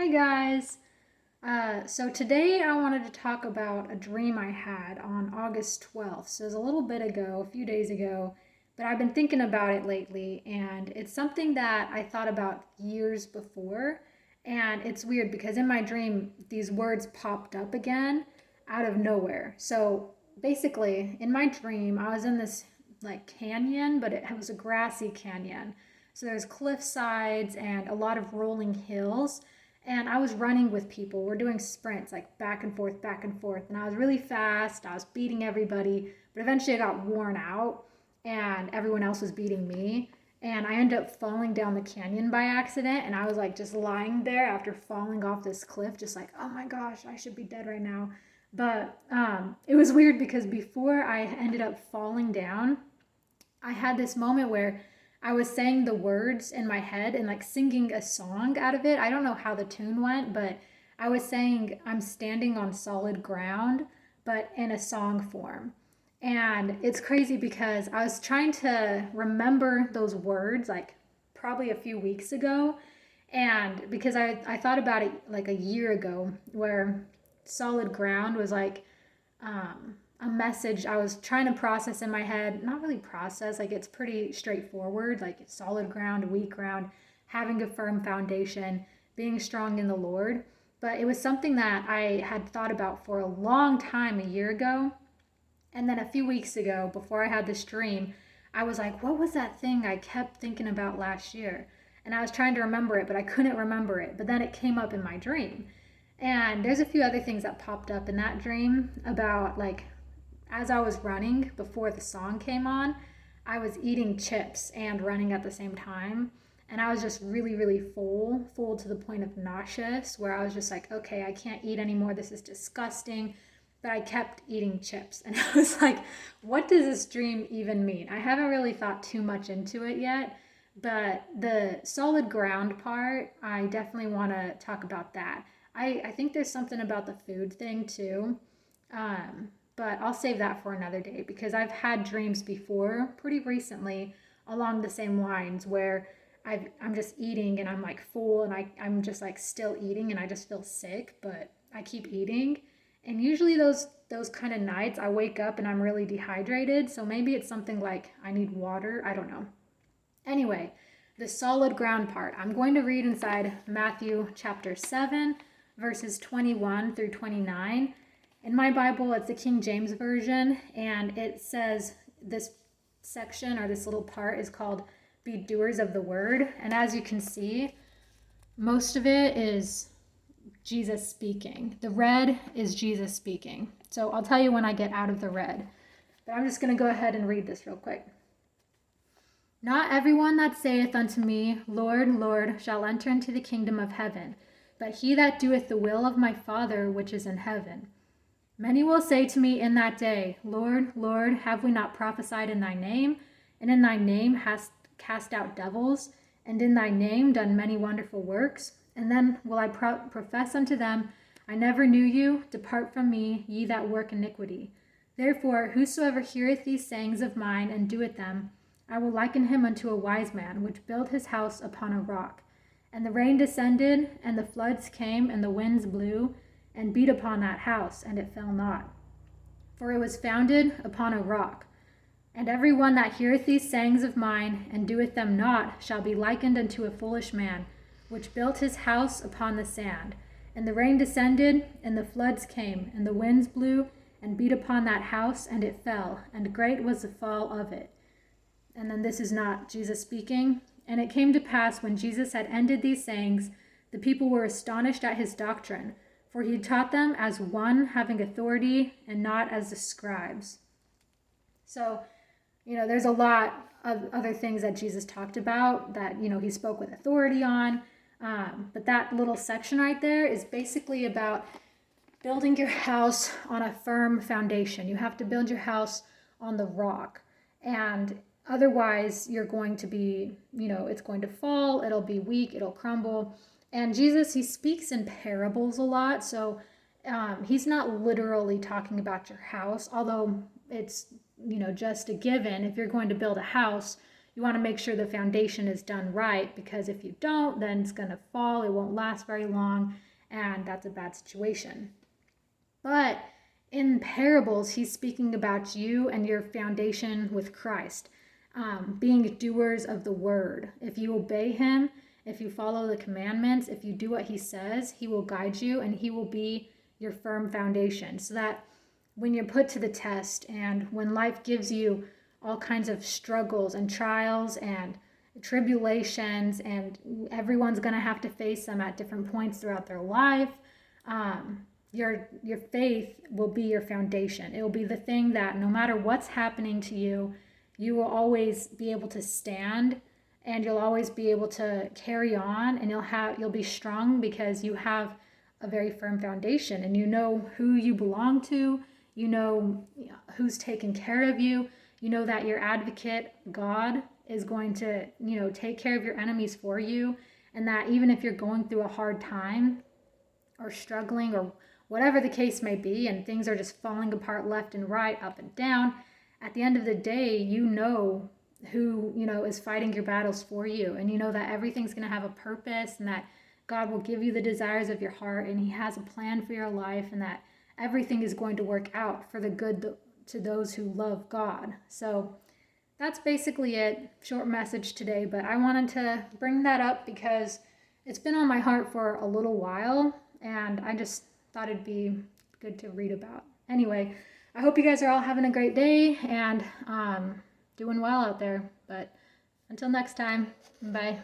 Hey guys! So today I wanted to talk about a dream I had on August 12th. So it was a little bit ago, a few days ago, but I've been thinking about it lately, and it's something that I thought about years before. And it's weird because in my dream, these words popped up again out of nowhere. So basically, in my dream, I was in this like canyon, but it was a grassy canyon. So there's cliff sides and a lot of rolling hills, and I was running with people. We're doing sprints like back and forth. And I was really fast. I was beating everybody, but eventually I got worn out and everyone else was beating me. And I ended up falling down the canyon by accident. And I was like just lying there after falling off this cliff, just like, oh my gosh, I should be dead right now. But it was weird because before I ended up falling down, I had this moment where I was saying the words in my head and like singing a song out of it. I don't know how the tune went, but I was saying I'm standing on solid ground, but in a song form. And it's crazy because I was trying to remember those words like probably a few weeks ago. And because I thought about it like a year ago, where solid ground was like a message I was trying to process in my head. Not really process, like it's pretty straightforward, like solid ground, weak ground, having a firm foundation, being strong in the Lord. But it was something that I had thought about for a long time a year ago. And then a few weeks ago, before I had this dream, I was like, what was that thing I kept thinking about last year? And I was trying to remember it, but I couldn't remember it. But then it came up in my dream. And there's a few other things that popped up in that dream about like as I was running before the song came on, I was eating chips and running at the same time. And I was just really, really full to the point of nauseous, where I was just like, okay, I can't eat anymore. This is disgusting. But I kept eating chips. And I was like, what does this dream even mean? I haven't really thought too much into it yet. But the solid ground part, I definitely want to talk about that. I think there's something about the food thing too. But I'll save that for another day because I've had dreams before pretty recently along the same lines where I'm just eating and I'm like full and I'm just like still eating and I just feel sick, but I keep eating. And usually those kind of nights I wake up and I'm really dehydrated. So maybe it's something like I need water. I don't know. Anyway, the solid ground part. I'm going to read inside Matthew chapter 7, verses 21 through 29. In my Bible, it's the King James Version, and it says this section or this little part is called Be Doers of the Word. And as you can see, most of it is Jesus speaking. The red is Jesus speaking. So I'll tell you when I get out of the red. But I'm just going to go ahead and read this real quick. Not everyone that saith unto me, Lord, Lord, shall enter into the kingdom of heaven, but he that doeth the will of my Father which is in heaven. Many will say to me in that day, Lord, Lord, have we not prophesied in thy name? And in thy name hast cast out devils? And in thy name done many wonderful works? And then will I profess unto them, I never knew you. Depart from me, ye that work iniquity. Therefore, whosoever heareth these sayings of mine and doeth them, I will liken him unto a wise man, which built his house upon a rock. And the rain descended, and the floods came, and the winds blew, and beat upon that house, and it fell not. For it was founded upon a rock. And every one that heareth these sayings of mine, and doeth them not, shall be likened unto a foolish man, which built his house upon the sand. And the rain descended, and the floods came, and the winds blew, and beat upon that house, and it fell, and great was the fall of it. And then this is not Jesus speaking. And it came to pass when Jesus had ended these sayings, the people were astonished at his doctrine, for he taught them as one having authority and not as the scribes. So, there's a lot of other things that Jesus talked about that, he spoke with authority on. But that little section right there is basically about building your house on a firm foundation. You have to build your house on the rock. And otherwise, you're going to be, it's going to fall, it'll be weak, it'll crumble. And Jesus, he speaks in parables a lot. So he's not literally talking about your house, although it's, just a given. If you're going to build a house, you want to make sure the foundation is done right, because if you don't, then it's going to fall, it won't last very long, and that's a bad situation. But in parables, he's speaking about you and your foundation with Christ, being doers of the word. If you obey him, if you follow the commandments, if you do what he says, he will guide you and he will be your firm foundation. So that when you're put to the test and when life gives you all kinds of struggles and trials and tribulations, and everyone's going to have to face them at different points throughout their life, your faith will be your foundation. It will be the thing that no matter what's happening to you, you will always be able to stand, and you'll always be able to carry on, and you'll be strong because you have a very firm foundation, and you know who you belong to, you know who's taking care of you, you know that your advocate, God, is going to, take care of your enemies for you, and that even if you're going through a hard time or struggling or whatever the case may be, and things are just falling apart left and right, up and down, at the end of the day, you know who, is fighting your battles for you. And you know that everything's going to have a purpose, and that God will give you the desires of your heart, and he has a plan for your life, and that everything is going to work out for the good to those who love God. So that's basically it. Short message today, but I wanted to bring that up because it's been on my heart for a little while, and I just thought it'd be good to read about. Anyway, I hope you guys are all having a great day and doing well out there. But until next time, bye.